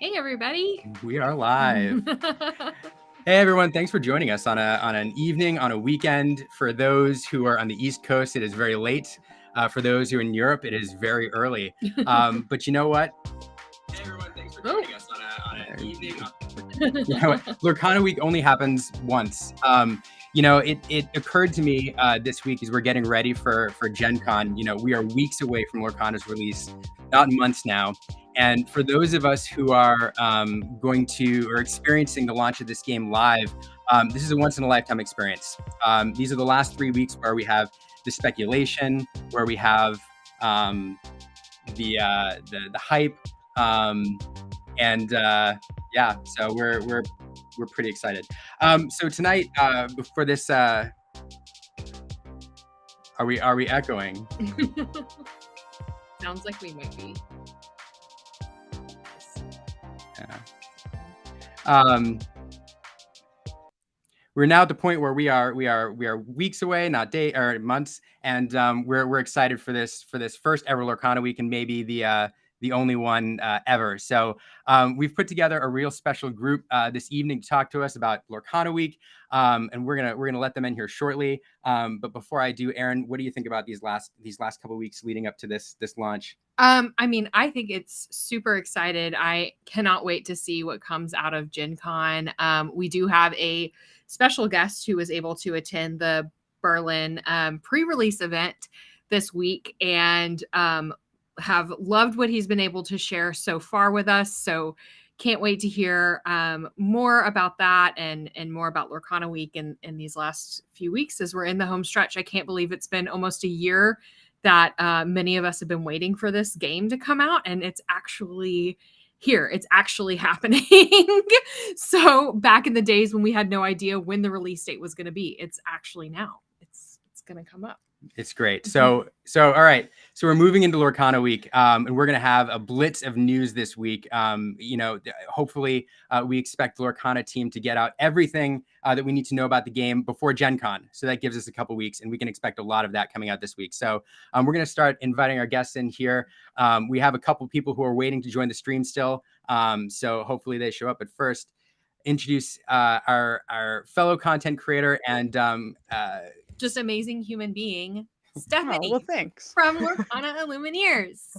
Hey, everybody. We are live. Hey, everyone. Thanks for joining us on an evening, on a weekend. For those who are on the East Coast, it is very late. For those who are in Europe, it is very early. But you know what? Hey, everyone. Thanks for joining us on an evening. You know what? Lorcana Week only happens once. It occurred to me this week as we're getting ready for Gen Con. We are weeks away from Lorcana's release, not months now. And for those of us who are experiencing the launch of this game live, this is a once-in-a-lifetime experience. These are the last 3 weeks where we have the speculation, where we have the hype, so we're pretty excited. So tonight, before this, are we echoing? Sounds like we might be. Yeah. We're now at the point where we are weeks away, not days or months, and we're excited for this first ever Lorcana Week, and maybe the only one ever. So we've put together a real special group this evening to talk to us about Lorcana Week, and we're gonna let them in here shortly. But before I do, Erin, what do you think about these last couple of weeks leading up to this launch? I think it's super excited. I cannot wait to see what comes out of Gen Con. We do have a special guest who was able to attend the Berlin pre-release event this week and have loved what he's been able to share so far with us. So can't wait to hear more about that and more about Lorcana Week in these last few weeks as we're in the home stretch. I can't believe it's been almost a year that many of us have been waiting for this game to come out, and it's actually here. It's actually happening. So back in the days when we had no idea when the release date was going to be, it's actually now. It's going to come up. It's great. So all right. So we're moving into Lorcana Week, and we're going to have a blitz of news this week. Hopefully we expect the Lorcana team to get out everything that we need to know about the game before Gen Con. So that gives us a couple weeks, and we can expect a lot of that coming out this week. So we're going to start inviting our guests in here. We have a couple people who are waiting to join the stream still. So hopefully they show up. But first, introduce our fellow content creator and just amazing human being, Stephanie. Oh, well, thanks. From Lorcana Illumineers.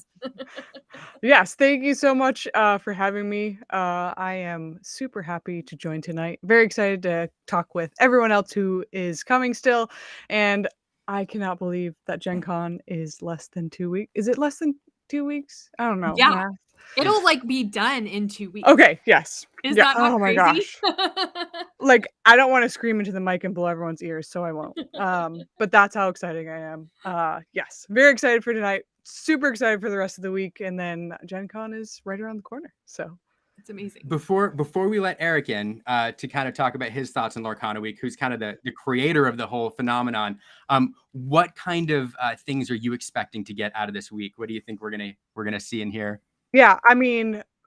Yes, thank you so much for having me. I am super happy to join tonight. Very excited to talk with everyone else who is coming still. And I cannot believe that Gen Con is less than 2 weeks. Is it less than 2 weeks? I don't know. Yeah. Math. It'll be done in 2 weeks. Okay, yes. Is that not crazy? My gosh. I don't want to scream into the mic and blow everyone's ears, so I won't. But that's how exciting I am. Yes, very excited for tonight. Super excited for the rest of the week, and then Gen Con is right around the corner. So it's amazing. Before we let Eric in to kind of talk about his thoughts on Lorcana Week, who's kind of the creator of the whole phenomenon, what kind of things are you expecting to get out of this week? What do you think we're gonna see in here? Yeah,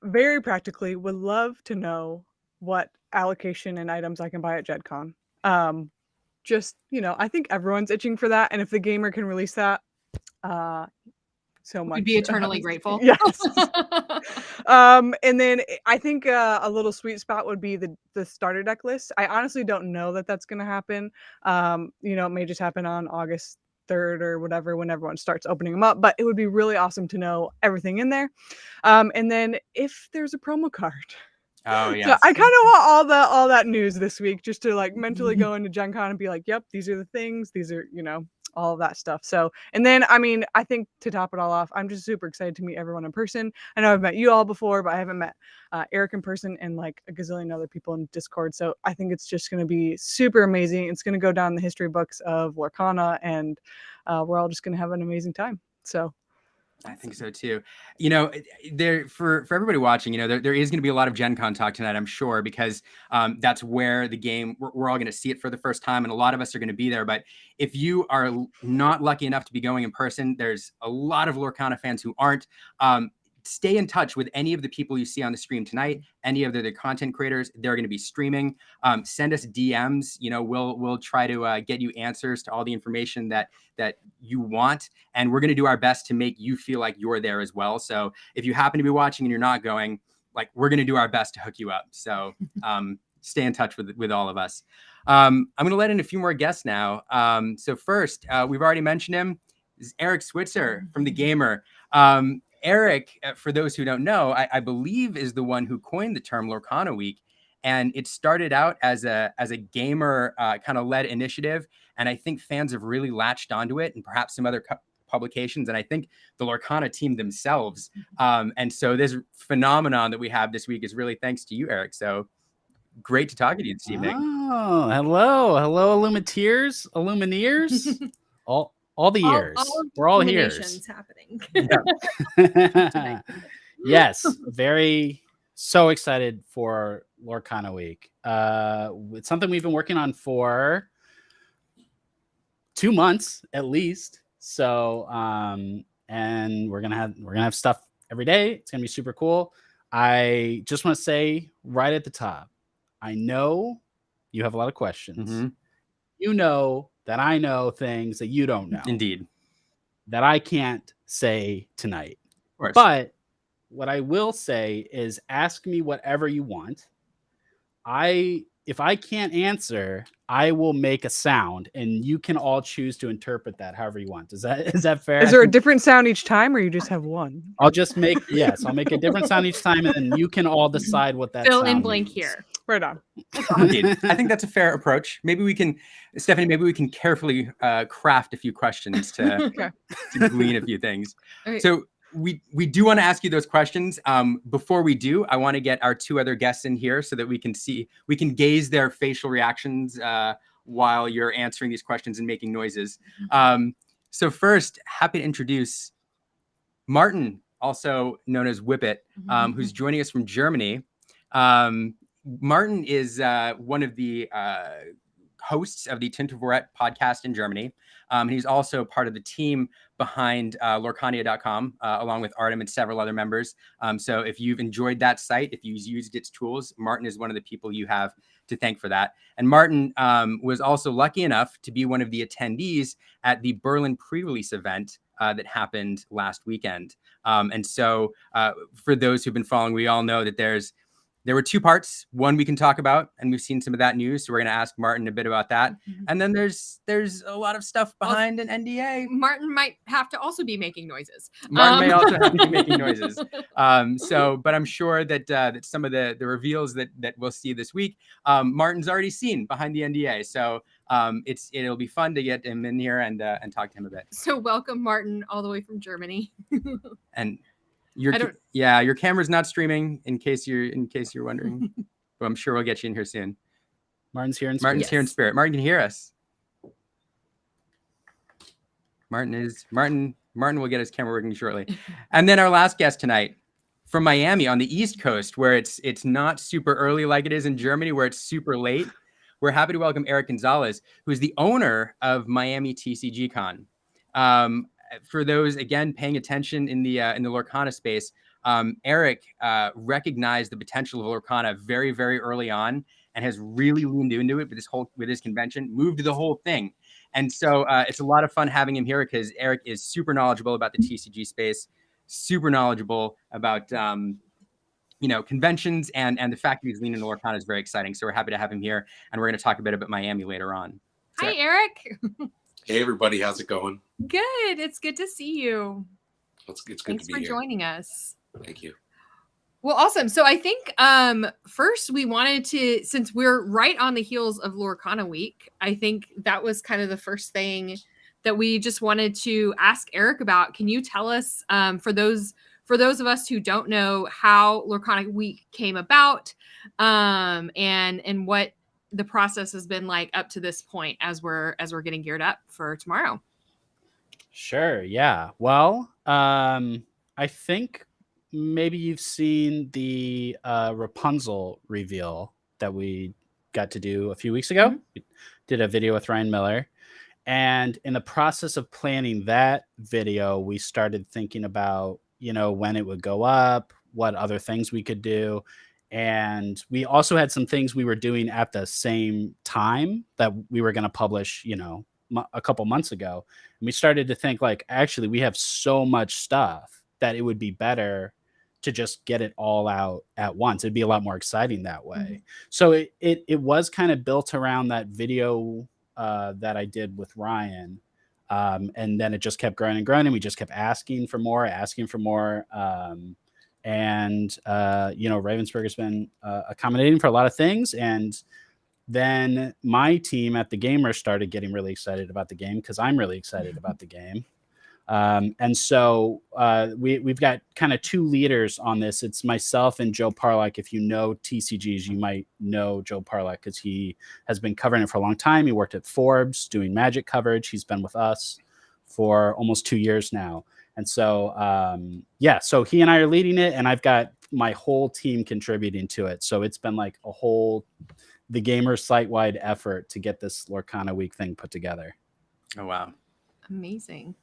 very practically, would love to know what allocation and items I can buy at Gen Con. I think everyone's itching for that, and if the gamer can release that, so much. We'd be eternally grateful. Yes. And then I think a little sweet spot would be the starter deck list. I honestly don't know that that's going to happen. It may just happen on August 3rd or whatever when everyone starts opening them up, but it would be really awesome to know everything in there. And then if there's a promo card. Oh yeah. So I kind of want all that news this week, just to mentally go into Gen Con and be like, yep, these are the things, these are, all of that stuff. So, and then, I think to top it all off, I'm just super excited to meet everyone in person. I know I've met you all before, but I haven't met Eric in person and a gazillion other people in Discord. So I think it's just going to be super amazing. It's going to go down the history books of Lorcana, and we're all just going to have an amazing time. So I think so too. There for everybody watching, there is going to be a lot of Gen Con talk tonight, I'm sure, because that's where the game, we're all going to see it for the first time, and a lot of us are going to be there. But if you are not lucky enough to be going in person, there's a lot of Lorcana fans who aren't. Stay in touch with any of the people you see on the stream tonight, any of the content creators. They're going to be streaming. Send us DMs. We'll try to get you answers to all the information that you want, and we're going to do our best to make you feel like you're there as well. So if you happen to be watching and you're not going, like we're going to do our best to hook you up. So stay in touch with all of us. I'm going to let in a few more guests now. So first, we've already mentioned him. This is Eric Switzer from The Gamer. Eric, for those who don't know, I believe is the one who coined the term Lorcana Week. And it started out as a gamer kind of led initiative. And I think fans have really latched onto it, and perhaps some other publications. And I think the Lorcana team themselves. And so this phenomenon that we have this week is really thanks to you, Eric. So great to talk to you this evening. Oh, hello, Illumineers, all the years. We're all here. Happening. Yeah. Yes, so excited for Lorcana Week. It's something we've been working on for 2 months at least. So, and we're gonna have stuff every day. It's gonna be super cool. I just want to say right at the top, I know you have a lot of questions. Mm-hmm. You know that I know things that you don't know. Indeed. That I can't say tonight. Of course. But what I will say is ask me whatever you want. If I can't answer, I will make a sound, and you can all choose to interpret that however you want. Is that fair? Is there a different sound each time, or you just have one? I'll make a different sound each time, and then you can all decide what that fill sound in blank means. here. Right on. Indeed. I think that's a fair approach. Maybe we can, Stephanie, carefully craft a few questions to glean a few things. Okay. So we do want to ask you those questions. Before we do, I want to get our two other guests in here so that we can gaze their facial reactions while you're answering these questions and making noises. So first, happy to introduce Martin, also known as Whippet, who's joining us from Germany. Martin is one of the hosts of the Tintenvorrat podcast in Germany. He's also part of the team behind Lorcania.com, along with Artem and several other members. So if you've enjoyed that site, if you've used its tools, Martin is one of the people you have to thank for that. And Martin was also lucky enough to be one of the attendees at the Berlin pre-release event that happened last weekend. And so for those who've been following, we all know that there were two parts. One we can talk about, and we've seen some of that news, so we're going to ask Martin a bit about that. And then there's a lot of stuff behind an NDA. Martin might have to also be making noises. Martin may also have to be making noises. But I'm sure that some of the reveals that we'll see this week, Martin's already seen behind the NDA. So it'll be fun to get him in here and talk to him a bit. So welcome, Martin, all the way from Germany. And your camera's not streaming in case you're wondering. But I'm sure we'll get you in here soon. Martin's here in spirit. Here in spirit. Martin can hear us. Martin will get his camera working shortly. And then our last guest tonight from Miami on the East Coast, where it's not super early like it is in Germany, where it's super late. We're happy to welcome Eric Gonzalez, who is the owner of Miami TCG Con. For those, again, paying attention in the Lorcana space, Eric recognized the potential of Lorcana very, very early on and has really leaned into it with his convention, moved the whole thing. And so it's a lot of fun having him here because Eric is super knowledgeable about the TCG space, super knowledgeable about conventions, and the fact that he's leaning into Lorcana is very exciting. So we're happy to have him here, and we're going to talk a bit about Miami later on. Hi, Eric. Hey, everybody. How's it going? Good. It's good to see you. It's good Thanks to be for here. joining us. Thank you. Well, awesome. So I think first we wanted to, since we're right on the heels of Lorcana Week, I think that was kind of the first thing that we just wanted to ask Eric about. Can you tell us, for those of us who don't know, how Lorcana Week came about, and what the process has been like up to this point as we're getting geared up for tomorrow? Sure. Yeah. Well, I think maybe you've seen the Rapunzel reveal that we got to do a few weeks ago. Mm-hmm. We did a video with Ryan Miller. And in the process of planning that video, we started thinking about, when it would go up, what other things we could do. And we also had some things we were doing at the same time that we were going to publish, a couple months ago. And we started to think actually, we have so much stuff that it would be better to just get it all out at once. It'd be a lot more exciting that way. So it was kind of built around that video that I did with Ryan. And then it just kept growing and growing, and we just kept asking for more. Ravensburger's been accommodating for a lot of things. And then my team at The Gamer started getting really excited about the game, because I'm really excited about the game. And so we've got kind of two leaders on this. It's myself and Joe Parlock. If you know TCGs, you might know Joe Parlock, because he has been covering it for a long time. He worked at Forbes doing Magic coverage. He's been with us for almost 2 years now. And so, so he and I are leading it, and I've got my whole team contributing to it. So it's been like a whole The Gamer site-wide effort to get this Lorcana Week thing put together. Oh, wow. Amazing.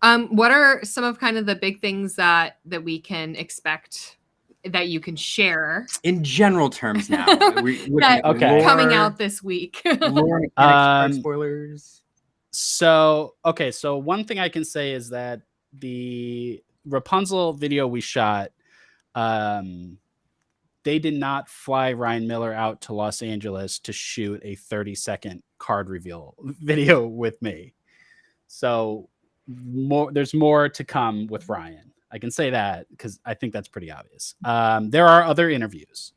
What are some of kind of the big things that we can expect that you can share in general terms now? Coming out this week. Lore mechanics, card spoilers. So one thing I can say is that the Rapunzel video we shot, they did not fly Ryan Miller out to Los Angeles to shoot a 30-second card reveal video with me. So there's more to come with Ryan. I can say that because I think that's pretty obvious. There are other interviews.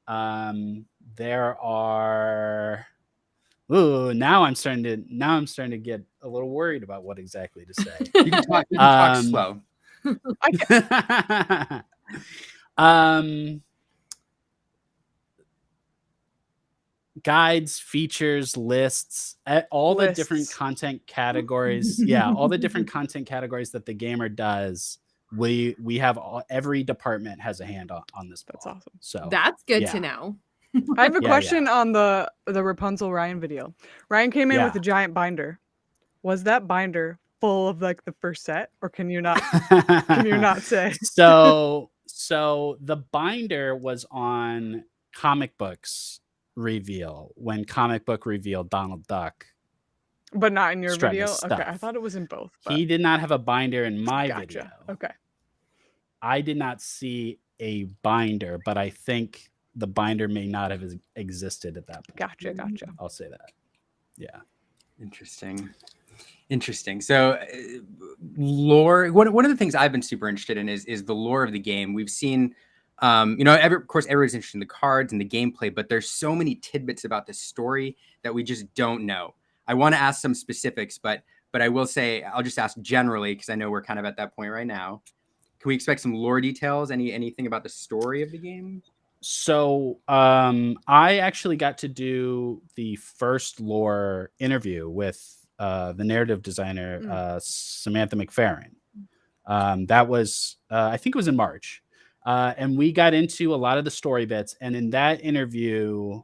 There are. Now I'm starting to get a little worried about what exactly to say. You can talk slow. Guides, features, lists, all the different content categories. Yeah, all the different content categories that The Gamer does. We have every department has a hand on this. That's awesome. So that's good to know. I have a question on the Rapunzel Ryan video. Ryan came in with a giant binder. Was that binder full of like the first set, or can you not say? So the binder was on Comic Books Reveal when Comic Book revealed Donald Duck, but not in your video. Okay, I thought it was in both. But... He did not have a binder in my video. Okay, I did not see a binder, but I think the binder may not have existed at that point. Gotcha. I'll say that. Yeah. Interesting. So lore, one of the things I've been super interested in is the lore of the game. We've seen of course, everybody's interested in the cards and the gameplay, but there's so many tidbits about the story that we just don't know. I want to ask some specifics, but I will say I'll just ask generally, because I know we're kind of at that point right now. Can we expect some lore details? Anything about the story of the game? So I actually got to do the first lore interview with the narrative designer, Samantha McFerrin. That was, I think it was in March. And we got into a lot of the story bits. And in that interview,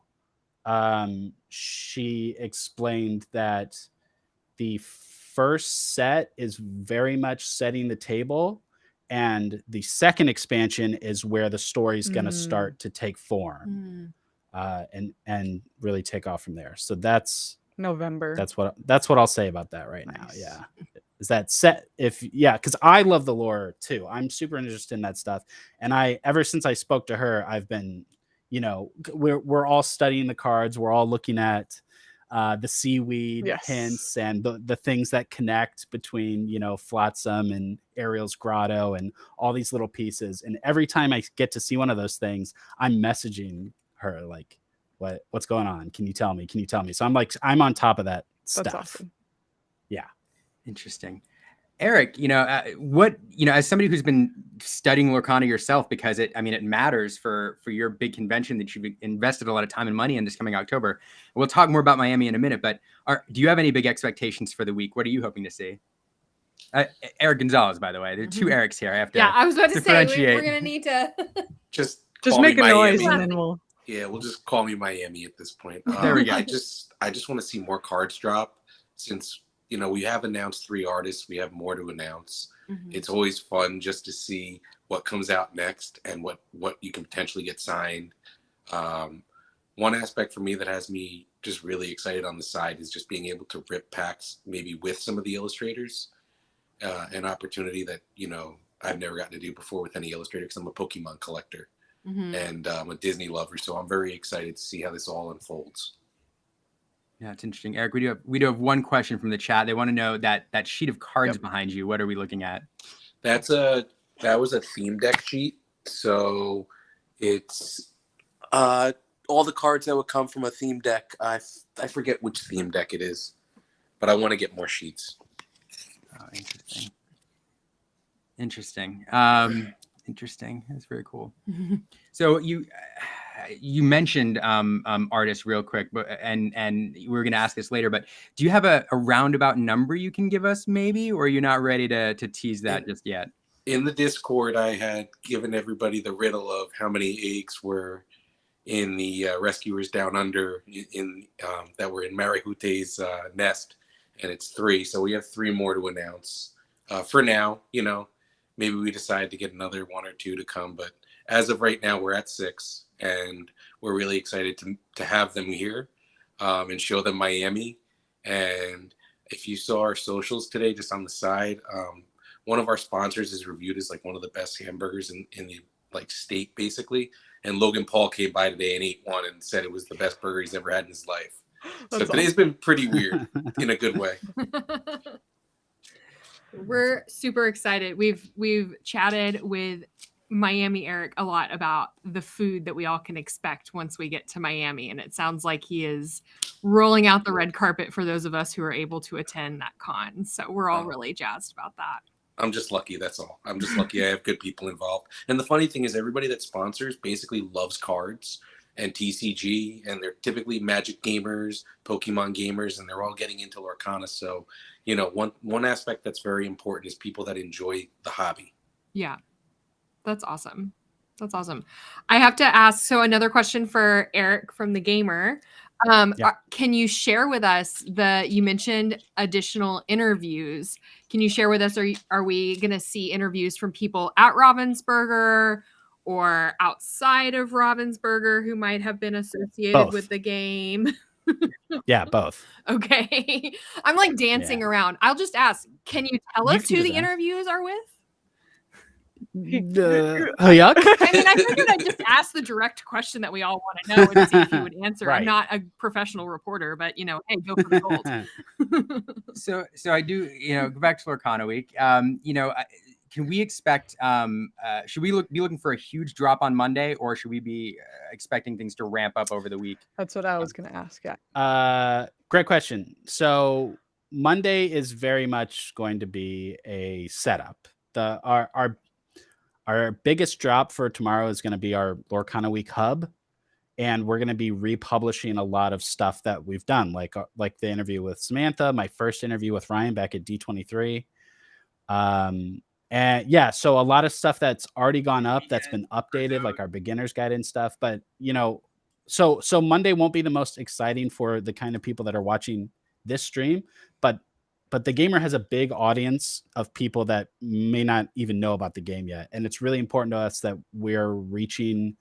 she explained that the first set is very much setting the table. And the second expansion is where the story is going to start to take form and really take off from there. So that's November. That's what I'll say about that right now. Yeah. Is that set? Because I love the lore too. I'm super interested in that stuff. And ever since I spoke to her, I've been, we're all studying the cards. We're all looking at the seaweed hints and the things that connect between, Flotsam and Ariel's Grotto and all these little pieces. And every time I get to see one of those things, I'm messaging her like, what's going on? Can you tell me? So I'm on top of that stuff. That's awesome. Yeah. Interesting. Eric, as somebody who's been studying Lorcana yourself, because it matters for your big convention that you've invested a lot of time and money in this coming October. We'll talk more about Miami in a minute, but do you have any big expectations for the week? What are you hoping to see? Eric Gonzalez, by the way. There are two Erics here. I have to. Yeah, I was about to say we're gonna need to just make a noise and then we'll. Yeah, we'll just call me Miami at this point. There we go. I just want to see more cards drop, since we have announced 3 artists. We have more to announce. It's always fun just to see what comes out next and what you can potentially get signed. One aspect for me that has me just really excited on the side is just being able to rip packs maybe with some of the illustrators. An opportunity that I've never gotten to do before with any illustrator because I'm a Pokemon collector Mhm. and I'm a Disney lover. So I'm very excited to see how this all unfolds. Yeah, it's interesting. Eric, we do have one question from the chat. They want to know that sheet of cards behind you. What are we looking at? That was a theme deck sheet. So it's all the cards that would come from a theme deck. I forget which theme deck it is, but I want to get more sheets. Oh, interesting. Interesting. That's very cool. So you mentioned artists real quick, but and we're gonna ask this later. But do you have a roundabout number you can give us, maybe, or are you not ready to tease that just yet? In the Discord, I had given everybody the riddle of how many eggs were in the Rescuers Down Under in that were in Marihute's nest, and it's 3. So we have 3 more to announce. For now, maybe we decide to get another 1 or 2 to come, but as of right now, we're at 6, and we're really excited to have them here and show them Miami. And if you saw our socials today, just on the side, one of our sponsors is reviewed as like one of the best hamburgers in the state, basically. And Logan Paul came by today and ate one and said it was the best burger he's ever had in his life. So today's been pretty weird in a good way. We're super excited. We've chatted with Miami Eric a lot about the food that we all can expect once we get to Miami, and it sounds like he is rolling out the red carpet for those of us who are able to attend that con. So we're all really jazzed about that. I'm just lucky, that's all. I'm just lucky I have good people involved. And the funny thing is everybody that sponsors basically loves cards and TCG, and they're typically Magic gamers, Pokemon gamers, and they're all getting into Lorcana. So, one aspect that's very important is people that enjoy the hobby. Yeah, that's awesome. That's awesome. I have to ask, so another question for Eric from the Gamer. Can you share with us you mentioned additional interviews. Can you share with us, are we going to see interviews from people at Ravensburger or outside of Ravensburger who might have been associated with the game? Yeah, both. Okay. I'm like dancing around. I'll just ask, can you tell us who the interviews are with? Yuck. I mean, I figured I'd just ask the direct question that we all want to know and see if you would answer. Right. I'm not a professional reporter, but hey, go for the gold. So I do, go back to Lorcana Week. Can we expect? Should we be looking for a huge drop on Monday, or should we be expecting things to ramp up over the week? That's what I was going to ask. Yeah. Great question. So Monday is very much going to be a setup. Our biggest drop for tomorrow is going to be our Lorcana Week hub, and we're going to be republishing a lot of stuff that we've done, like the interview with Samantha, my first interview with Ryan back at D23. And yeah, so a lot of stuff that's already gone up, that's been updated, like our beginner's guide and stuff. But so Monday won't be the most exciting for the kind of people that are watching this stream, but the Gamer has a big audience of people that may not even know about the game yet. And it's really important to us that we're reaching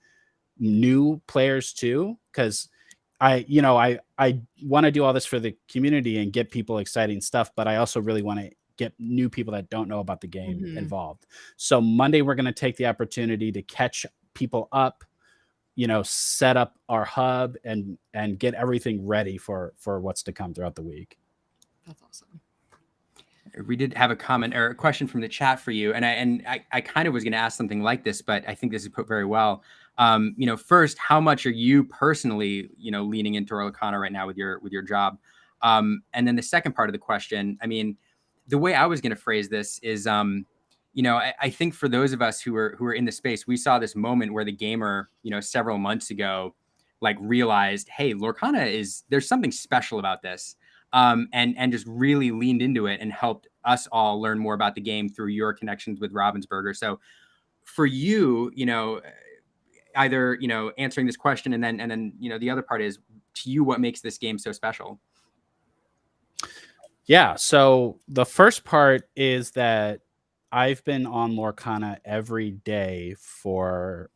new players too, because I want to do all this for the community and get people exciting stuff, but I also really want to get new people that don't know about the game involved. So Monday, we're going to take the opportunity to catch people up, set up our hub and get everything ready for what's to come throughout the week. That's awesome. We did have a comment or a question from the chat for you, and I kind of was going to ask something like this, but I think this is put very well. First, how much are you personally, leaning into Lorcana right now with your job? And then the second part of the question, I mean, the way I was going to phrase this is, I think for those of us who are in the space, we saw this moment where the Gamer, several months ago, realized, hey, Lorcana there's something special about this. And just really leaned into it and helped us all learn more about the game through your connections with Ravensburger. So for you, either, answering this question and then, the other part is, to you, what makes this game so special? Yeah. So the first part is that I've been on Lorcana every day for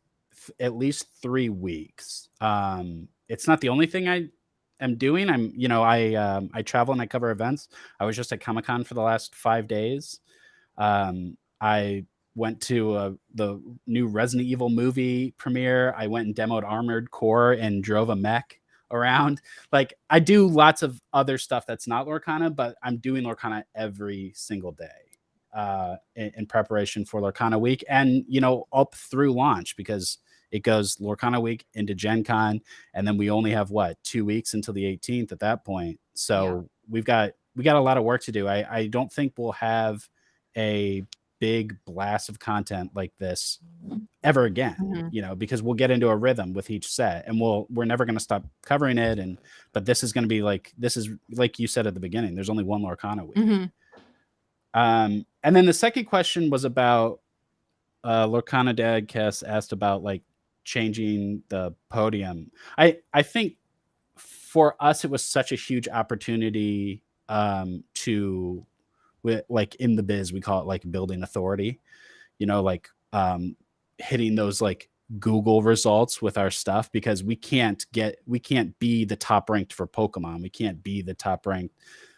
at least 3 weeks. It's not the only thing I am doing. I travel and I cover events. I was just at Comic-Con for the last 5 days. I went to the new Resident Evil movie premiere. I went and demoed Armored Core and drove a mech around. Like, I do lots of other stuff that's not Lorcana, but I'm doing Lorcana every single day in preparation for Lorcana Week, and up through launch, because it goes Lorcana Week into Gen Con, and then we only have 2 weeks until the 18th at that point. So we got a lot of work to do. I don't think we'll have a big blast of content like this ever again, because we'll get into a rhythm with each set, and we're never going to stop covering it. But this is going to be like you said at the beginning, there's only one Lorcana Week. And then the second question was about Lorcana Dadcast asked about like changing the podium. I think for us it was such a huge opportunity to, like, in the biz we call it like building authority, like hitting those like Google results with our stuff, because we can't be the top ranked for Pokemon, we can't be the top ranked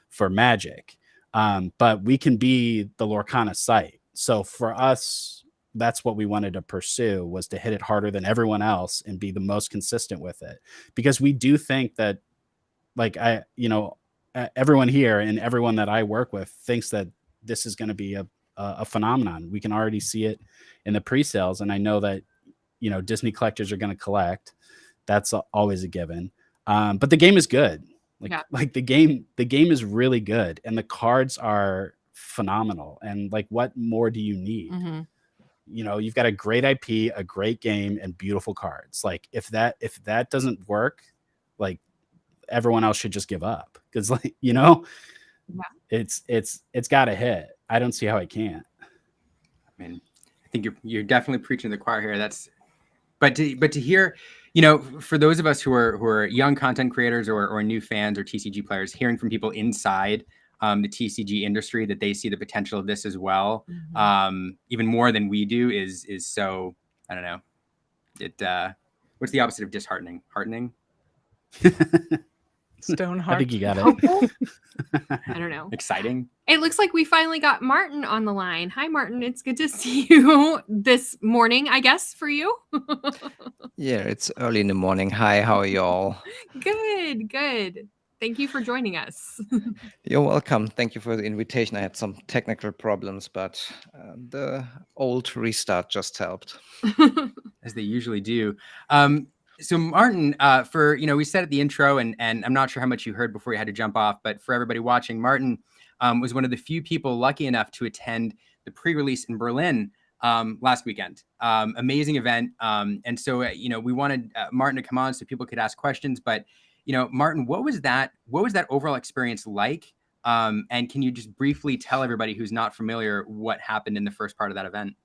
for Magic, but we can be the Lorcana site. So for us, that's what we wanted to pursue, was to hit it harder than everyone else and be the most consistent with it, because we do think that, like, everyone here and everyone that I work with thinks that this is going to be a phenomenon. We can already see it in the pre-sales, and I know that Disney collectors are going to collect. That's always a given. But the game is good. Like the game is really good, and the cards are phenomenal. And like, what more do you need? You've got a great IP, a great game, and beautiful cards. Like, if that doesn't work, like, everyone else should just give up, because it's got to hit. I don't see how it can't. I mean, I think you're definitely preaching to the choir here. But to hear, for those of us who are young content creators or new fans or TCG players, hearing from people inside the TCG industry that they see the potential of this as well, even more than we do, is so, I don't know. What's the opposite of disheartening? Heartening? Stoneheart. I think you got it. I don't know. Exciting. It looks like we finally got Martin on the line. Hi, Martin. It's good to see you this morning, I guess, for you. Yeah, it's early in the morning. Hi, how are you all? Good. Thank you for joining us. You're welcome. Thank you for the invitation. I had some technical problems, but the old restart just helped. As they usually do. So Martin, we said at the intro, and I'm not sure how much you heard before you had to jump off, but for everybody watching, Martin was one of the few people lucky enough to attend the pre-release in Berlin last weekend. Amazing event. And so, we wanted Martin to come on so people could ask questions. But, Martin, what was that overall experience like? And can you just briefly tell everybody who's not familiar what happened in the first part of that event?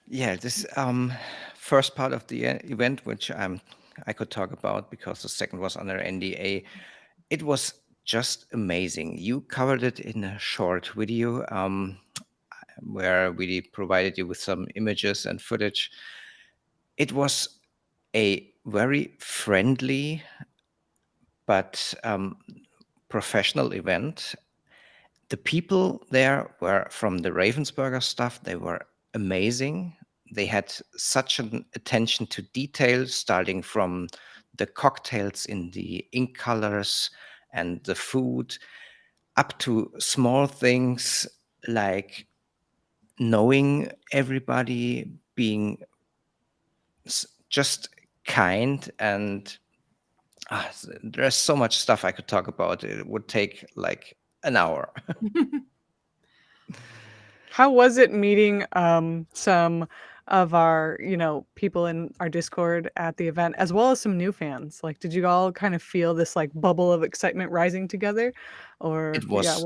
Yeah, this first part of the event, which I could talk about because the second was under NDA, it was just amazing. You covered it in a short video where we provided you with some images and footage. It was a very friendly but professional event. The people there were from the Ravensburger stuff. They were amazing. They had such an attention to detail, starting from the cocktails in the ink colors and the food, up to small things like knowing everybody, being just kind. And there's so much stuff I could talk about. It would take like an hour. How was it meeting some of our, people in our Discord at the event, as well as some new fans? Like, did you all kind of feel this like bubble of excitement rising together? Or it was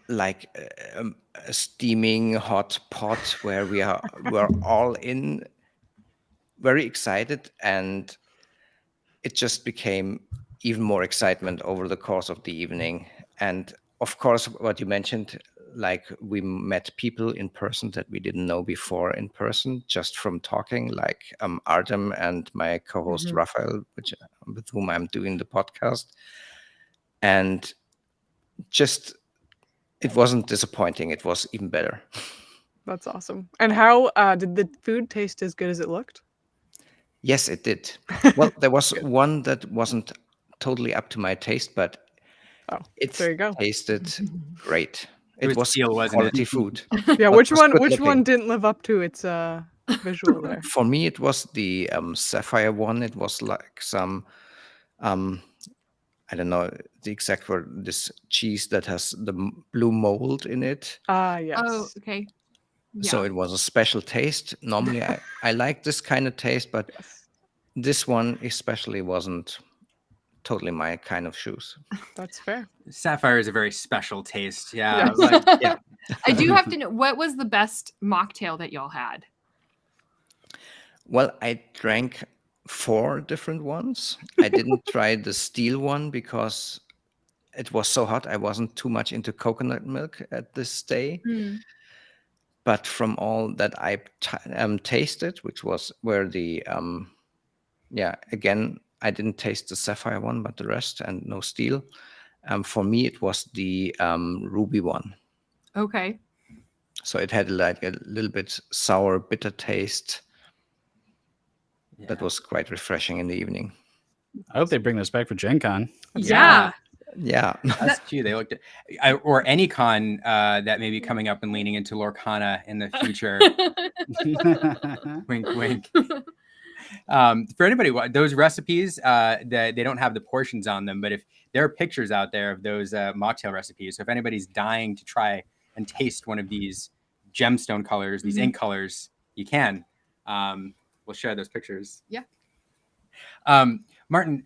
like a steaming hot pot where we're all in, very excited, and it just became even more excitement over the course of the evening. And of course, what you mentioned, like, we met people in person that we didn't know before in person, just from talking, like Artem and my co-host Raphael, with whom I'm doing the podcast. And just, it wasn't disappointing. It was even better. That's awesome. And how did the food taste as good as it looked? Yes, it did. Well, there was one that wasn't totally up to my taste, but Oh, it there you go. tasted great. It was steel, wasn't it? quality food. Yeah, but which was one? good Which one looking. didn't live up to its visual there? For me, it was the sapphire one. It was like some, I don't know the exact word. This cheese that has the blue mold in it. Ah, yes. Oh, okay. So it was a special taste. Normally, I like this kind of taste, but Yes, this one especially wasn't totally my kind of shoes. that's fair. Sapphire is a very special taste. Yeah. Yes. Like, Yeah. I do have to know, what was the best mocktail that y'all had? Well, I drank 4 different ones. I didn't try the steel one because it was so hot. I wasn't too much into coconut milk at this stay. But from all that I tasted, which were the again, I didn't taste the sapphire one, but the rest, and no steel. For me, it was the ruby one. Okay. So it had like a little bit sour, bitter taste. That was quite refreshing in the evening. I hope they bring this back for Gen Con. Yeah. Yeah. That's true. They looked at, or any con that may be coming up and leaning into Lorcana in the future. Wink, wink. For anybody, those recipes, they don't have the portions on them, but if there are pictures out there of those mocktail recipes, so if anybody's dying to try and taste one of these gemstone colors, these ink colors, you can. We'll share those pictures. Yeah. Martin,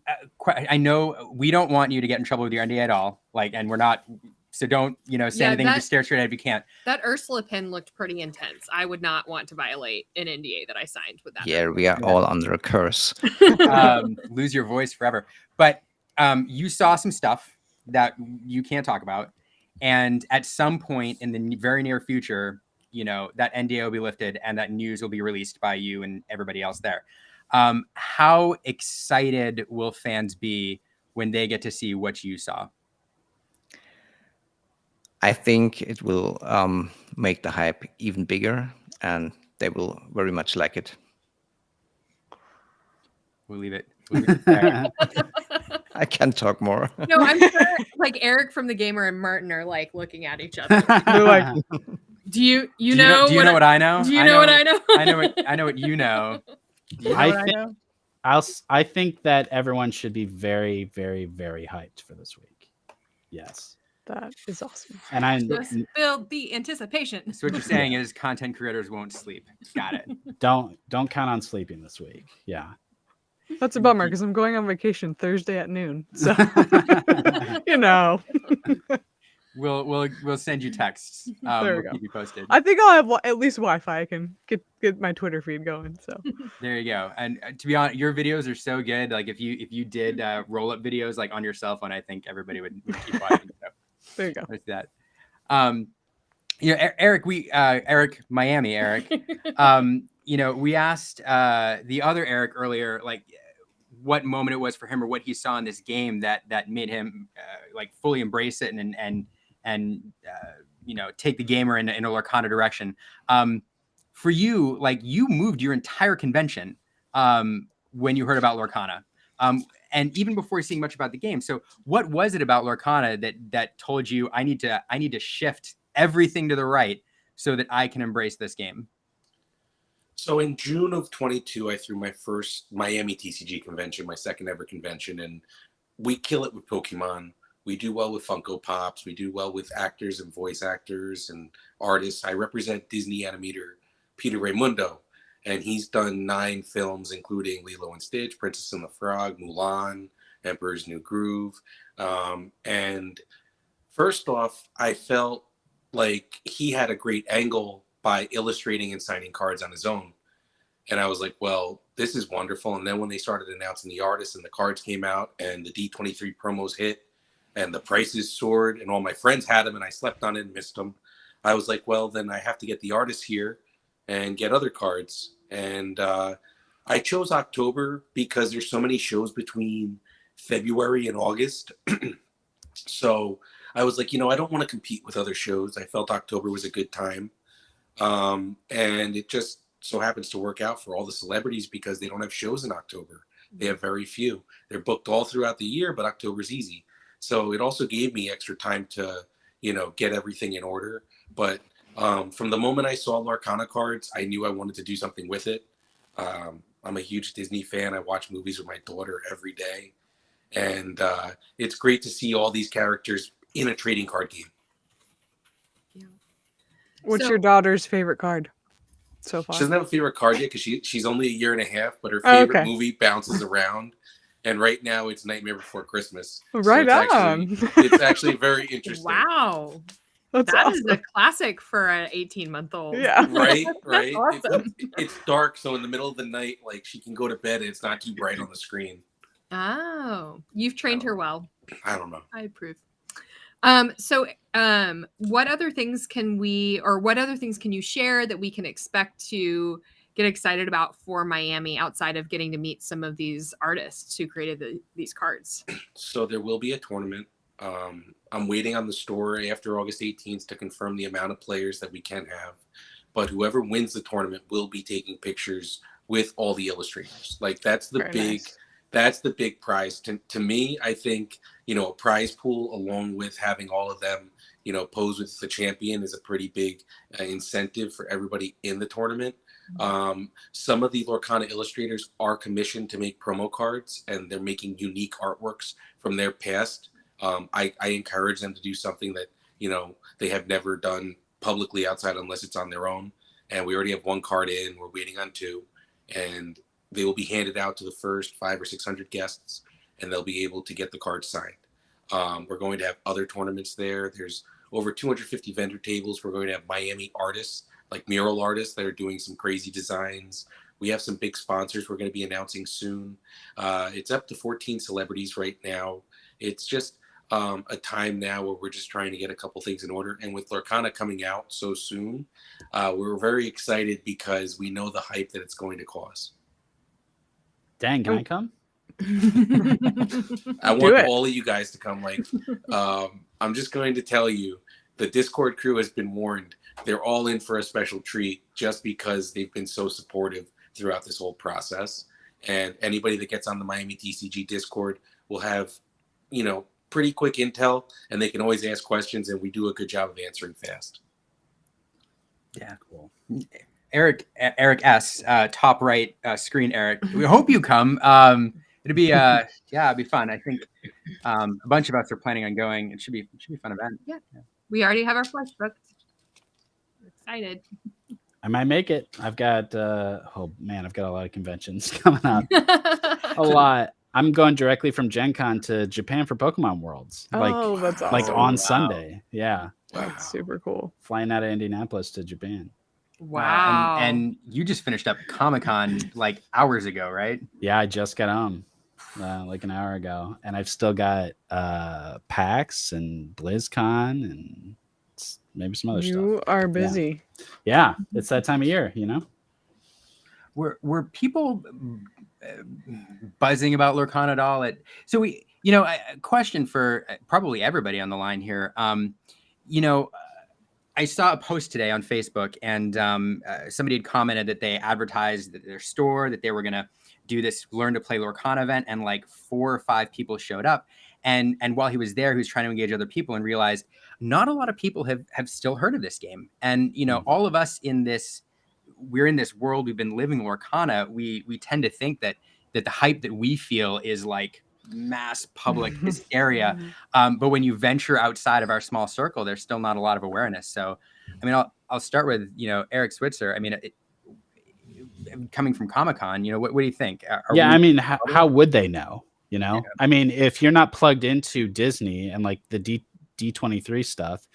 I know we don't want you to get in trouble with your NDA at all. And we're not. So don't, say anything. Just stare straight ahead if you can't. That Ursula pin looked pretty intense. I would not want to violate an NDA that I signed with that. Yeah, we are all under a curse. Lose your voice forever. But you saw some stuff that you can't talk about. And at some point in the very near future, that NDA will be lifted and that news will be released by you and everybody else there. How excited will fans be when they get to see what you saw? I think it will make the hype even bigger, and they will very much like it. We'll leave it there. I can't talk more. No, I'm sure Eric from the Gamer and Martin are looking at each other. They're like, do you Do you know what I know? Do you know what I know? I know what you know. Do you know what I know? I think that everyone should be very, very, very hyped for this week. Yes. that is awesome. And I Just build the anticipation. So what you're saying is content creators won't sleep. Got it. don't count on sleeping this week. Yeah. That's a bummer because I'm going on vacation Thursday at noon. So We'll send you texts. There we We'll go. keep you posted. I think I'll have at least Wi-Fi. I can get my Twitter feed going. So There you go. And to be honest, your videos are so good. If you did roll up videos on your cell phone, I think everybody would keep watching. So there you go. there's that. Eric, Miami, Eric. We asked the other Eric earlier, what moment it was for him or what he saw in this game that made him fully embrace it and take the gamer in a Lorcana direction. For you, you moved your entire convention when you heard about Lorcana. And even before seeing much about the game. So what was it about Lorcana that told you I need to shift everything to the right so that I can embrace this game? So in June of 22, I threw my first Miami TCG convention, my second ever convention, and we kill it with Pokemon. We do well with Funko Pops. We do well with actors and voice actors and artists. I represent Disney animator Peter Raimundo, and he's done 9 films, including Lilo and Stitch, Princess and the Frog, Mulan, Emperor's New Groove. And first off, I felt like he had a great angle by illustrating and signing cards on his own. And I was like, well, this is wonderful. And then when they started announcing the artists and the cards came out and the D23 promos hit and the prices soared and all my friends had them and I slept on it and missed them, I was like, well, then I have to get the artists here and get other cards. And I chose October because there's so many shows between February and August. So I was like, I don't want to compete with other shows. I felt October was a good time. And it just so happens to work out for all the celebrities because they don't have shows in October. They have very few. They're booked all throughout the year, but October's easy. So it also gave me extra time to, get everything in order. But from the moment I saw Lorcana cards, I knew I wanted to do something with it. I'm a huge Disney fan. I watch movies with my daughter every day. And it's great to see all these characters in a trading card game. What's your daughter's favorite card so far? She doesn't have a favorite card yet because she's only a year and a half, but her favorite movie bounces around. And right now it's Nightmare Before Christmas. Right on. It's actually very interesting. Wow. That's That awesome. is a classic for an 18-month-old. Yeah. Right. That's awesome. It's dark, so in the middle of the night, like she can go to bed and it's not too bright on the screen. Oh, you've trained her well. I don't know. I approve. So what other things can you share that we can expect to get excited about for Miami outside of getting to meet some of these artists who created these cards? So there will be a tournament. I'm waiting on the store after August 18th to confirm the amount of players that we can have. But whoever wins the tournament will be taking pictures with all the illustrators. Like that's the big prize. To me, I think, a prize pool along with having all of them, pose with the champion is a pretty big incentive for everybody in the tournament. Some of the Lorcana illustrators are commissioned to make promo cards and they're making unique artworks from their past. I encourage them to do something that, they have never done publicly outside unless it's on their own. And we already have one card in, we're waiting on 2, and they will be handed out to the first 500 or 600 guests and they'll be able to get the card signed. We're going to have other tournaments there. There's over 250 vendor tables. We're going to have Miami artists, like mural artists that are doing some crazy designs. We have some big sponsors we're going to be announcing soon. It's up to 14 celebrities right now. It's just a time now where we're just trying to get a couple things in order. And with Lorcana coming out so soon, we're very excited because we know the hype that it's going to cause. Dang, can I come? I want all of you guys to come. Like, I'm just going to tell you, the Discord crew has been warned. They're all in for a special treat just because they've been so supportive throughout this whole process. And anybody that gets on the Miami TCG Discord will have, pretty quick intel, and they can always ask questions, and we do a good job of answering fast. Yeah, cool. Eric S, top right screen, Eric. We hope you come. It'd be it'd be fun. I think a bunch of us are planning on going. It should be a fun event. Yeah. We already have our flush booked. We're excited. I might make it. I've got I've got a lot of conventions coming up. A lot. I'm going directly from Gen Con to Japan for Pokemon Worlds. That's awesome. Like on Sunday. Yeah. That's super cool. Flying out of Indianapolis to Japan. Wow. And you just finished up Comic-Con like hours ago, right? Yeah, I just got home like an hour ago. And I've still got PAX and BlizzCon and maybe some other stuff. You are busy. Yeah, it's that time of year, Were people buzzing about Lorcana at all? So we, a question for probably everybody on the line here. I saw a post today on Facebook, and somebody had commented that they advertised their store, that they were going to do this Learn to Play Lorcana event, and like 4 or 5 people showed up. And while he was there, he was trying to engage other people and realized not a lot of people have still heard of this game. And, all of us we're in this world, we've been living Lorcana. We tend to think that the hype that we feel is like mass public hysteria. But when you venture outside of our small circle, there's still not a lot of awareness. So, I mean, I'll start with, Eric Switzer. I mean, coming from Comic-Con, what do you think? How would they know? Yeah. I mean, if you're not plugged into Disney and like the D23 stuff,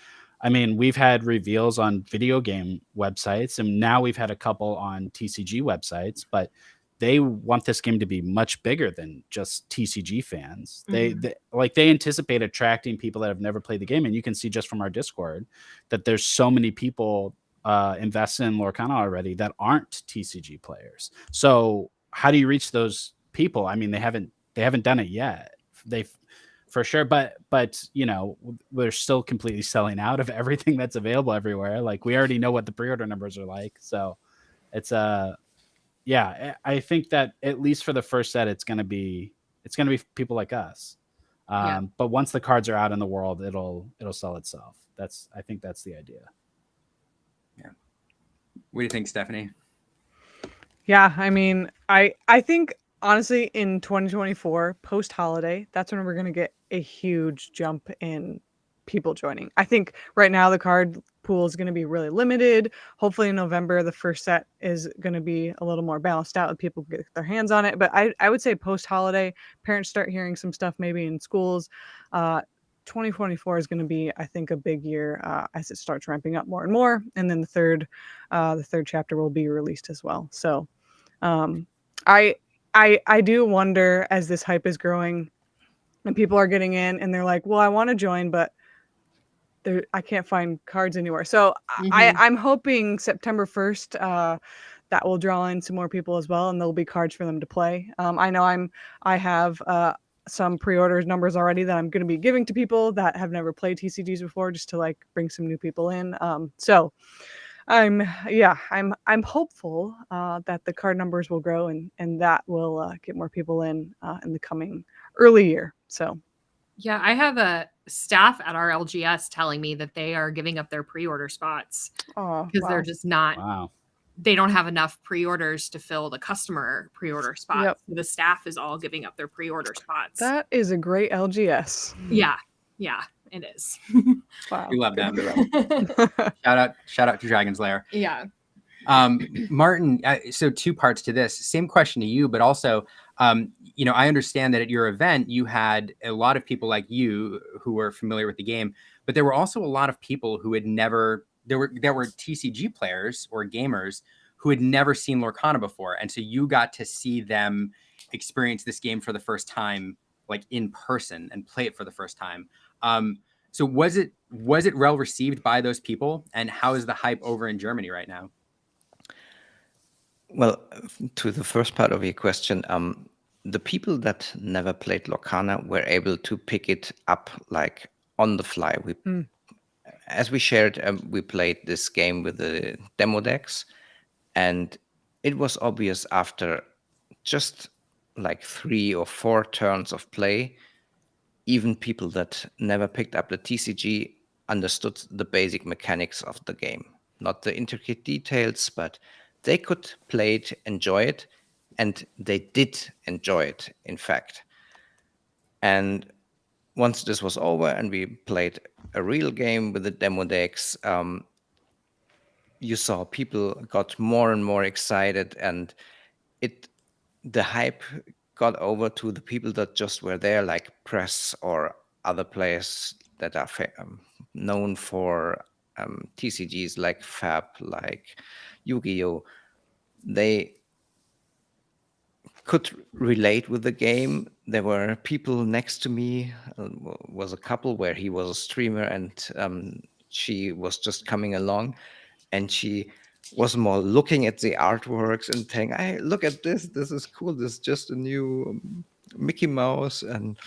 I mean, we've had reveals on video game websites, and now we've had a couple on TCG websites, but they want this game to be much bigger than just TCG fans. Mm-hmm. They anticipate attracting people that have never played the game. And you can see just from our Discord that there's so many people invested in Lorcana already that aren't TCG players. So how do you reach those people? I mean, they haven't done it yet. for sure. But you know, we're still completely selling out of everything that's available everywhere. Like we already know what the pre-order numbers are like. So it's yeah, I think that at least for the first set, it's gonna be people like us. But once the cards are out in the world, it'll sell itself. I think that's the idea. Yeah. What do you think, Stephanie? Yeah, I mean, I think honestly in 2024 post holiday, that's when we're going to get a huge jump in people joining. I think right now the card pool is going to be really limited. Hopefully in November the first set is going to be a little more balanced out and people get their hands on it, but I would say post holiday parents start hearing some stuff maybe in schools. 2024 is going to be, I think, a big year as it starts ramping up more and more, and then the third chapter will be released as well. So I do wonder, as this hype is growing and people are getting in and they're like, well, I want to join, but I can't find cards anywhere. So I'm hoping September 1st that will draw in some more people as well, and there'll be cards for them to play. I know I have some pre-orders numbers already that I'm going to be giving to people that have never played TCGs before, just to like bring some new people in. So I'm hopeful that the card numbers will grow and that will get more people in the coming early year. So yeah, I have a staff at our LGS telling me that they are giving up their pre-order spots because they're just not. Wow. They don't have enough pre-orders to fill the customer pre-order spots. Yep. The staff is all giving up their pre-order spots. That is a great LGS. Yeah, it is. Wow. We love them. Shout out to Dragon's Lair. Yeah. Martin, so two parts to this. Same question to you, but also, you know, I understand that at your event, you had a lot of people like you who were familiar with the game, but there were also a lot of people who had never, there were TCG players or gamers who had never seen Lorcana before. And so you got to see them experience this game for the first time, like in person, and play it for the first time. So was it well received by those people? And how is the hype over in Germany right now? Well, to the first part of your question, the people that never played Lorcana were able to pick it up like on the fly. As we shared, we played this game with the demo decks, and it was obvious after just like 3 or 4 turns of play, even people that never picked up the TCG understood the basic mechanics of the game. Not the intricate details, but they could play it, enjoy it, and they did enjoy it, in fact. And once this was over and we played a real game with the demo decks, you saw people got more and more excited, and the hype got over to the people that just were there, like press or other players that are known for TCGs like Fab, like Yu-Gi-Oh! They could relate with the game. There were people next to me, was a couple where he was a streamer and she was just coming along, and she was more looking at the artworks and saying, "Hey, look at this! This is cool. This is just a new Mickey Mouse," and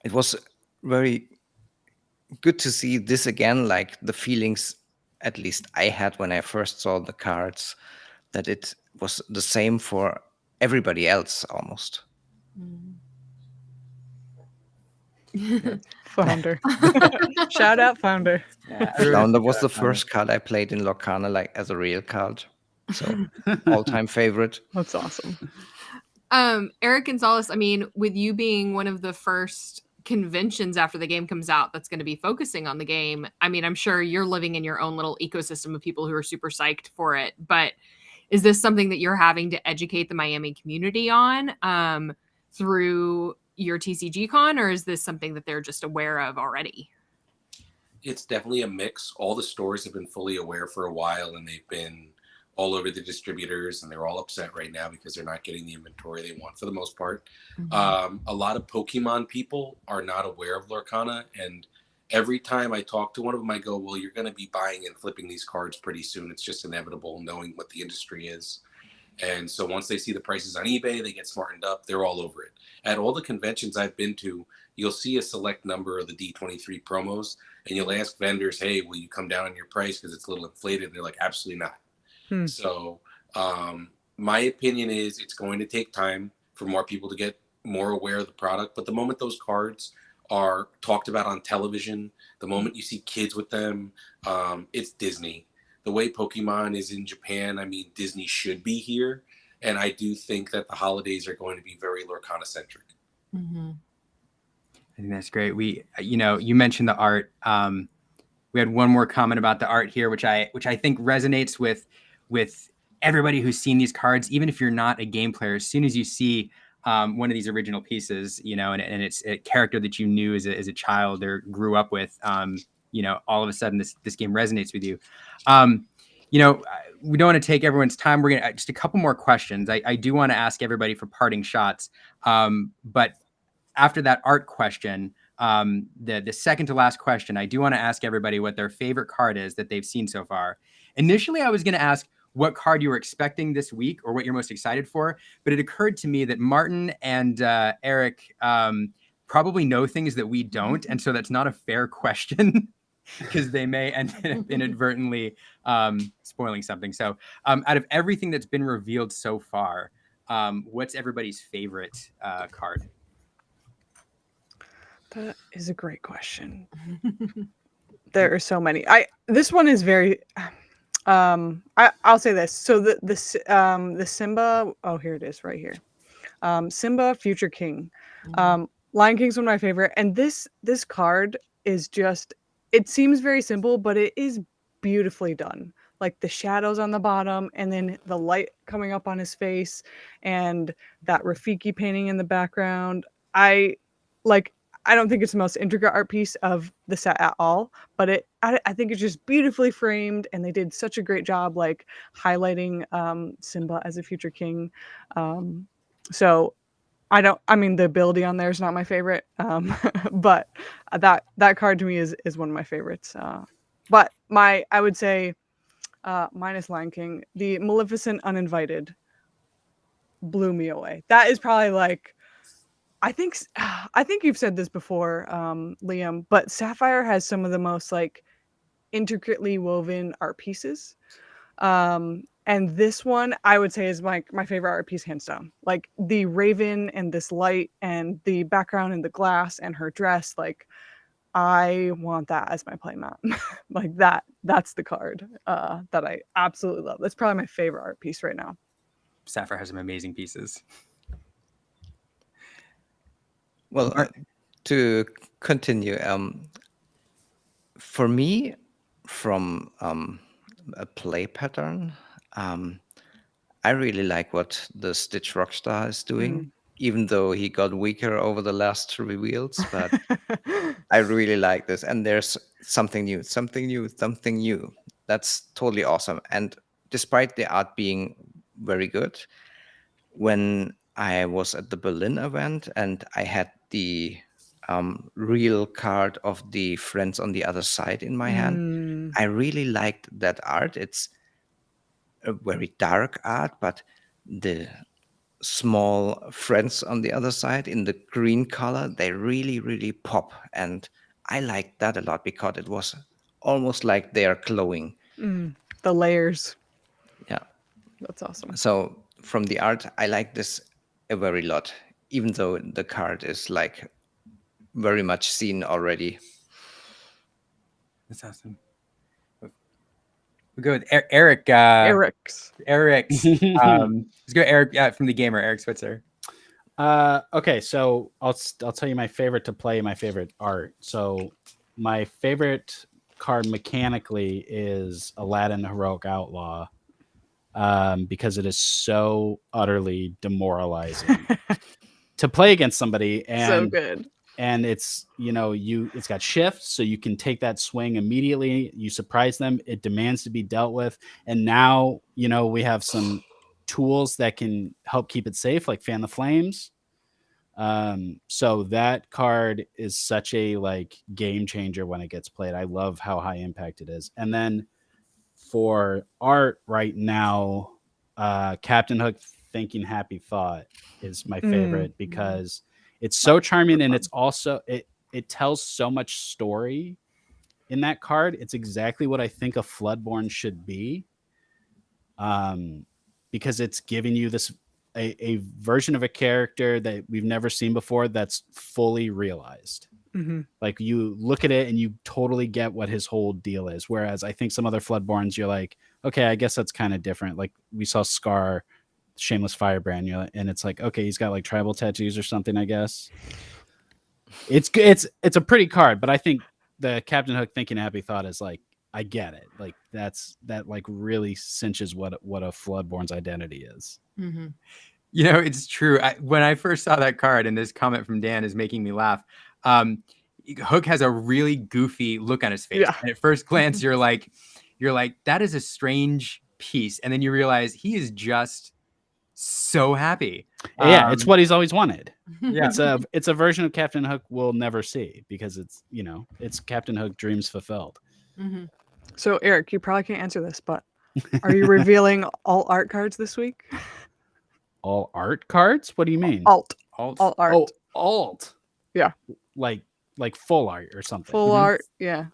it was very good to see this again. Like the feelings, at least I had when I first saw the cards, that it was the same for everybody else almost. Founder. Shout out Founder. Yeah, Flounder was the first card I played in Lorcana, like as a real card. So all-time favorite. That's awesome. Eric Gonzalez, I mean, with you being one of the first conventions after the game comes out that's going to be focusing on the game, I mean, I'm sure you're living in your own little ecosystem of people who are super psyched for it, but is this something that you're having to educate the Miami community on through your TCG Con, or is this something that they're just aware of already? It's definitely a mix. All the stores have been fully aware for a while, and they've been all over the distributors, and they're all upset right now because they're not getting the inventory they want for the most part. A lot of Pokemon people are not aware of Lorcana, and every time I talk to one of them, I go, well, you're going to be buying and flipping these cards pretty soon. It's just inevitable, knowing what the industry is. And so once they see the prices on eBay, they get smartened up. They're all over it. At all the conventions I've been to, you'll see a select number of the D23 promos, and you'll ask vendors, hey, will you come down on your price because it's a little inflated? And they're like, absolutely not. So my opinion is it's going to take time for more people to get more aware of the product. But the moment those cards are talked about on television, the moment you see kids with them, it's Disney. The way Pokemon is in Japan, I mean, Disney should be here. And I do think that the holidays are going to be very Lorcana centric. I think that's great. You mentioned the art. We had one more comment about the art here, which I think resonates with everybody who's seen these cards. Even if you're not a game player, as soon as you see one of these original pieces, and it's a character that you knew as a child or grew up with, all of a sudden this game resonates with you. We don't want to take everyone's time. We're gonna just a couple more questions. I do want to ask everybody for parting shots, but after that art question, the second to last question, I do want to ask everybody what their favorite card is that they've seen so far. Initially, I was going to ask what card you were expecting this week or what you're most excited for, but it occurred to me that Martin and Eric probably know things that we don't, and so that's not a fair question because they may end up inadvertently spoiling something. So out of everything that's been revealed so far, what's everybody's favorite card? That is a great question. There are so many. This one is very. I'll say this. So the Simba. Oh, here it is, right here. Simba, Future King. Lion King's one of my favorite, and this card is just. It seems very simple, but it is beautifully done. Like the shadows on the bottom, and then the light coming up on his face, and that Rafiki painting in the background. I don't think it's the most intricate art piece of the set at all, but I think it's just beautifully framed, and they did such a great job highlighting Simba as a future king. So the ability on there is not my favorite, but that card to me is one of my favorites. But I would say minus Lion King, the Maleficent Uninvited blew me away. That is probably I think you've said this before, Liam, but Sapphire has some of the most intricately woven art pieces. And this one I would say is my favorite art piece, hands down. Like the raven and this light and the background and the glass and her dress, I want that as my playmat. That's the card that I absolutely love. That's probably my favorite art piece right now. Sapphire has some amazing pieces. Well, to continue, for me, from a play pattern, I really like what the Stitch Rockstar is doing, even though he got weaker over the last reveals. But I really like this, and there's something new. That's totally awesome. And despite the art being very good, when I was at the Berlin event and I had the real card of the Friends on the Other Side in my hand, I really liked that art. It's a very dark art, but the small Friends on the Other Side in the green color, they really, really pop. And I liked that a lot because it was almost like they are glowing. The layers. Yeah. That's awesome. So from the art, I like this a very lot, even though the card is very much seen already. That's awesome. We'll go with Eric. Eric's. Let's go Eric from the Gamer, Eric Switzer. Okay, so I'll tell you my favorite to play, my favorite art. So my favorite card mechanically is Aladdin Heroic Outlaw, because it is so utterly demoralizing to play against somebody. And so good. And it's it's got shift, so you can take that swing immediately. You surprise them. It demands to be dealt with. And now we have some tools that can help keep it safe, like Fan the Flames. So that card is such a game changer when it gets played. I love how high impact it is. And then for art right now, Captain Hook Thinking Happy Thought is my favorite because it's so charming, and it's also it tells so much story in that card. It's exactly what I think a Floodborn should be, because it's giving you this a version of a character that we've never seen before that's fully realized. Like you look at it and you totally get what his whole deal is. Whereas I think some other Floodborns, you're like, okay, I guess that's kind of different. Like we saw Scar, Shameless Firebrand, and it's like, okay, he's got like tribal tattoos or something, I guess. It's a pretty card, but I think the Captain Hook Thinking Happy Thought is like, I get it. Like that like really cinches what a Floodborn's identity is. You know, it's true. When I first saw that card, and this comment from Dan is making me laugh. Hook has a really goofy look on his face, and at first glance, you're like, that is a strange piece, and then you realize he is just so happy. Yeah, it's what he's always wanted. Yeah, it's a version of Captain Hook we'll never see because it's it's Captain Hook dreams fulfilled. So Eric, you probably can't answer this, but are you revealing all art cards this week? All art cards? What do you mean? Alt art. Oh, alt. Yeah. Like full art or something. Full art. Yeah.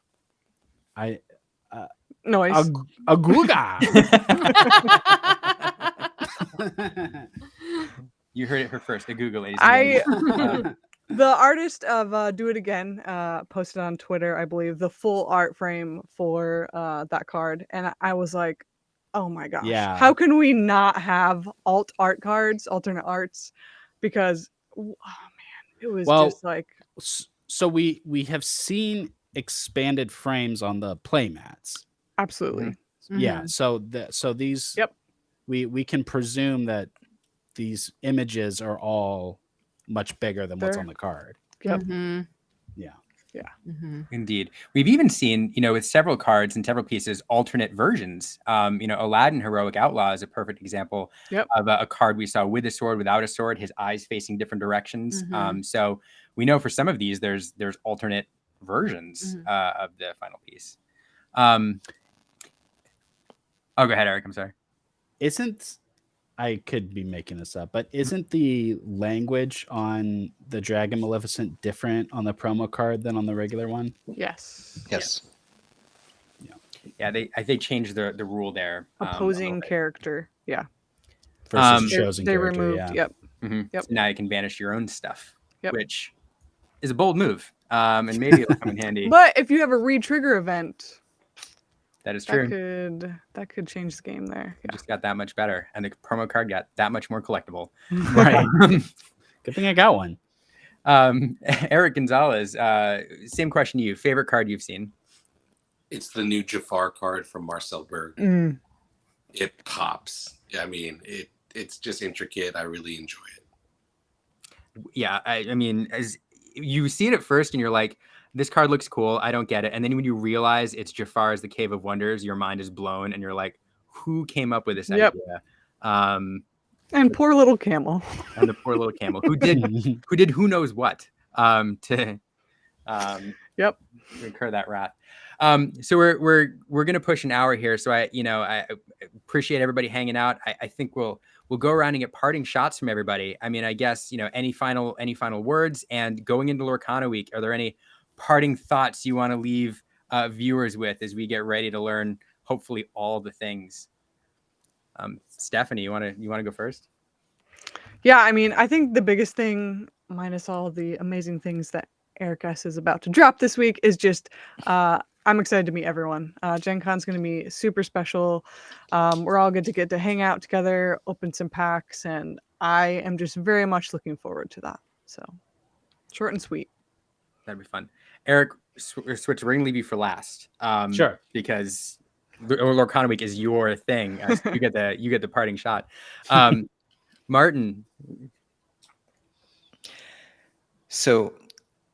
Noise. A Guga. You heard it here first. The Google, ladies. The artist of Do It Again posted on Twitter, I believe, the full art frame for that card, and I was like, oh my gosh, how can we not have alt art cards, alternate arts? Because oh man, it was just like. So we have seen expanded frames on the play mats. Absolutely. Yeah. So these. Yep. We can presume that these images are all much bigger than what's on the card. Yep. Yeah. Indeed. We've even seen, with several cards and several pieces, alternate versions. Aladdin Heroic Outlaw is a perfect example of a card we saw with a sword, without a sword, his eyes facing different directions. So we know for some of these, there's alternate versions of the final piece. Go ahead, Eric. I'm sorry. I could be making this up, but isn't the language on the Dragon Maleficent different on the promo card than on the regular one? Yes. Yeah, they changed the rule there. Opposing character. Yeah. Versus chosen they character. removed. Yeah. Yep. So now you can banish your own stuff, which is a bold move, and maybe it'll come in handy. But if you have a re-trigger event, that is true. That could change the game there. It just got that much better, and the promo card got that much more collectible. Right. Good thing I got one. Eric Gonzalez, same question to you. Favorite card you've seen? It's the new Jafar card from Marcel Berg. It pops. I mean, it's just intricate. I really enjoy it. Yeah, I mean, as you see it at first, and you're like, this card looks cool. I don't get it. And then when you realize it's Jafar as the Cave of Wonders, your mind is blown, and you're like, who came up with this idea? And poor little camel. And the poor little camel who did who knows what to incur that wrath. So we're gonna push an hour here. So I appreciate everybody hanging out. I think we'll go around and get parting shots from everybody. I mean, I guess any final words, and going into Lorcana week, are there any parting thoughts you want to leave viewers with as we get ready to learn hopefully all the things? Stephanie, you want to go first? Yeah, I mean, I think the biggest thing, minus all the amazing things that Eric S is about to drop this week, is just I'm excited to meet everyone. Gen Con's going to be super special. We're all good to get to hang out together, open some packs, and I am just very much looking forward to that. So short and sweet. That'd be fun. Eric, Switzer, we're going to leave you for last. Sure. Because Lorcana week is your thing. You get the parting shot. Martin. So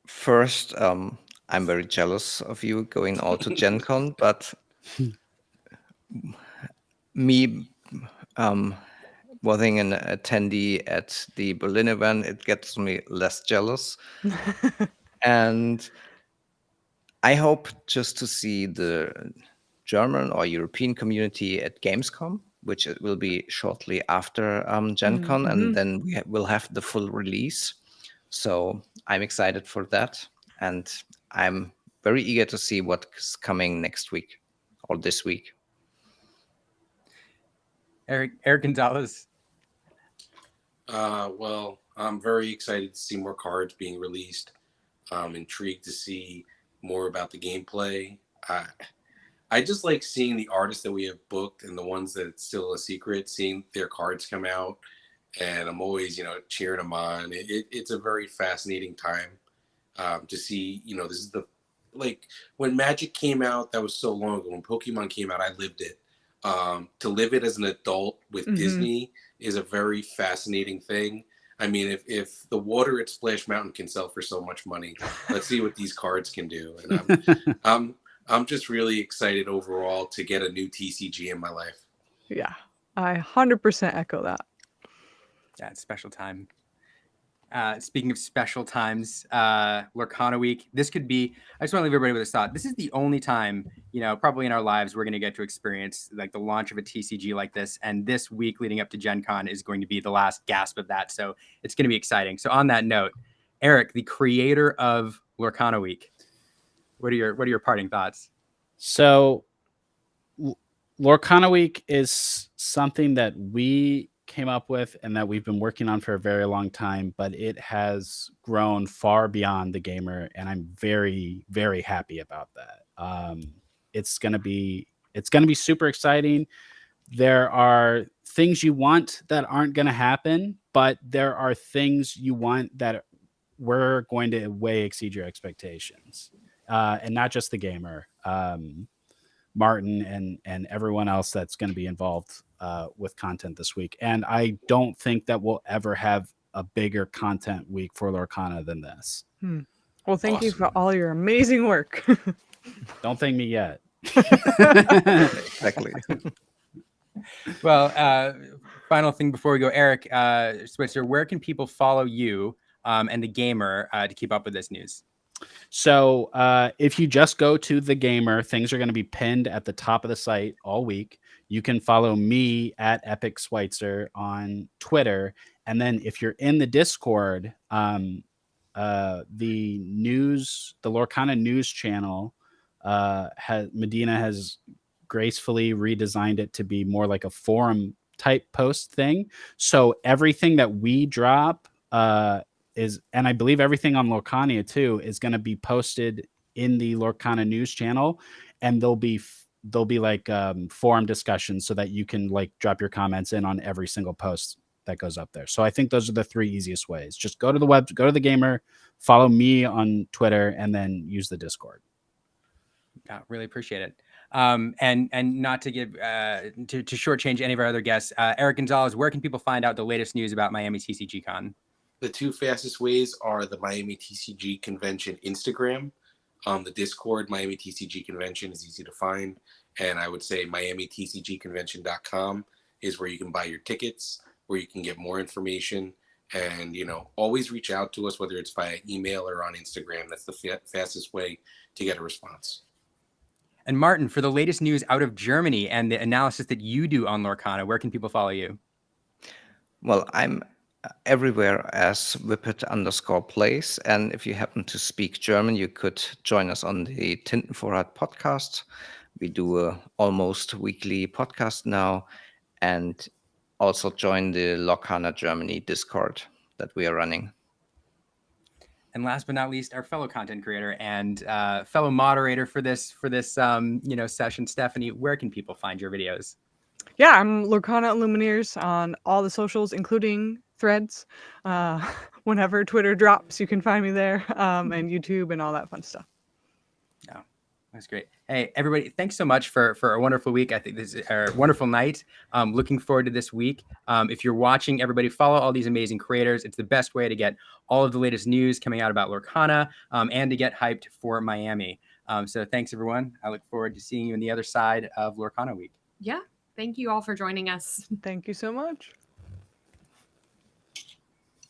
first, I'm very jealous of you going all to Gen Con, but me being an attendee at the Berlin event, it gets me less jealous. And I hope just to see the German or European community at Gamescom, which it will be shortly after Gen Con, and then we'll have the full release. So I'm excited for that, and I'm very eager to see what's coming next week or this week. Eric Gonzalez. Well, I'm very excited to see more cards being released. I'm intrigued to see more about the gameplay. I just like seeing the artists that we have booked and the ones that it's still a secret, seeing their cards come out. And I'm always, cheering them on. It's a very fascinating time to see, this is when Magic came out, that was so long ago. When Pokemon came out, I lived it. To live it as an adult with Disney is a very fascinating thing. I mean, if the water at Splash Mountain can sell for so much money, let's see what these cards can do. And I'm just really excited overall to get a new TCG in my life. Yeah, I 100% echo that. Yeah, it's special time. Speaking of special times, Lorcana Week. This could be. I just want to leave everybody with this thought. This is the only time, probably in our lives, we're going to get to experience like the launch of a TCG like this. And this week leading up to Gen Con is going to be the last gasp of that. So it's going to be exciting. So on that note, Eric, the creator of Lorcana Week, what are your parting thoughts? So Lorcana Week is something that we came up with and that we've been working on for a very long time, but it has grown far beyond the gamer, and I'm very, very happy about that. It's gonna be super exciting. There are things you want that aren't gonna happen, but there are things you want that we're going to way exceed your expectations, and not just the gamer. Martin and everyone else that's going to be involved with content this week. And I don't think that we'll ever have a bigger content week for Lorcana than this. Well, thank you for all your amazing work. Don't thank me yet. Exactly. Well, final thing before we go, Eric, Switzer, where can people follow you and the gamer to keep up with this news? So if you just go to the gamer, things are going to be pinned at the top of the site all week. You can follow me at Epic Switzer on Twitter. And then if you're in the Discord, the Lorcana news channel, Medina has gracefully redesigned it to be more like a forum type post thing. So everything that we drop, and I believe everything on Lorcania too is going to be posted in the Lorcana news channel, and there'll be like forum discussions so that you can like drop your comments in on every single post that goes up there. So I think those are the three easiest ways. Just go to the web, go to the gamer, follow me on Twitter, and then use the Discord. Yeah, really appreciate it. And not to give to shortchange any of our other guests, Eric Gonzalez, where can people find out the latest news about Miami TCG Con? The two fastest ways are the Miami TCG Convention Instagram. The Discord, Miami TCG Convention, is easy to find. And I would say MiamiTCGConvention.com is where you can buy your tickets, where you can get more information. And, always reach out to us, whether it's via email or on Instagram. That's the fastest way to get a response. And Martin, for the latest news out of Germany and the analysis that you do on Lorcana, where can people follow you? Well, I'm everywhere as Whippet_plays. And if you happen to speak German, you could join us on the Tintenvorrat podcast. We do a almost weekly podcast now, and also join the Lorcana Germany Discord that we are running. And last but not least, our fellow content creator and fellow moderator for this session, Stephanie, where can people find your videos? Yeah, I'm Lorcana Illumineers on all the socials, including Threads. Whenever Twitter drops, you can find me there, and YouTube and all that fun stuff. Oh, that's great. Hey, everybody, thanks so much for a wonderful week. I think this is a wonderful night. Looking forward to this week. If you're watching, everybody follow all these amazing creators. It's the best way to get all of the latest news coming out about Lorcana and to get hyped for Miami. So thanks, everyone. I look forward to seeing you on the other side of Lorcana Week. Yeah. Thank you all for joining us. Thank you so much.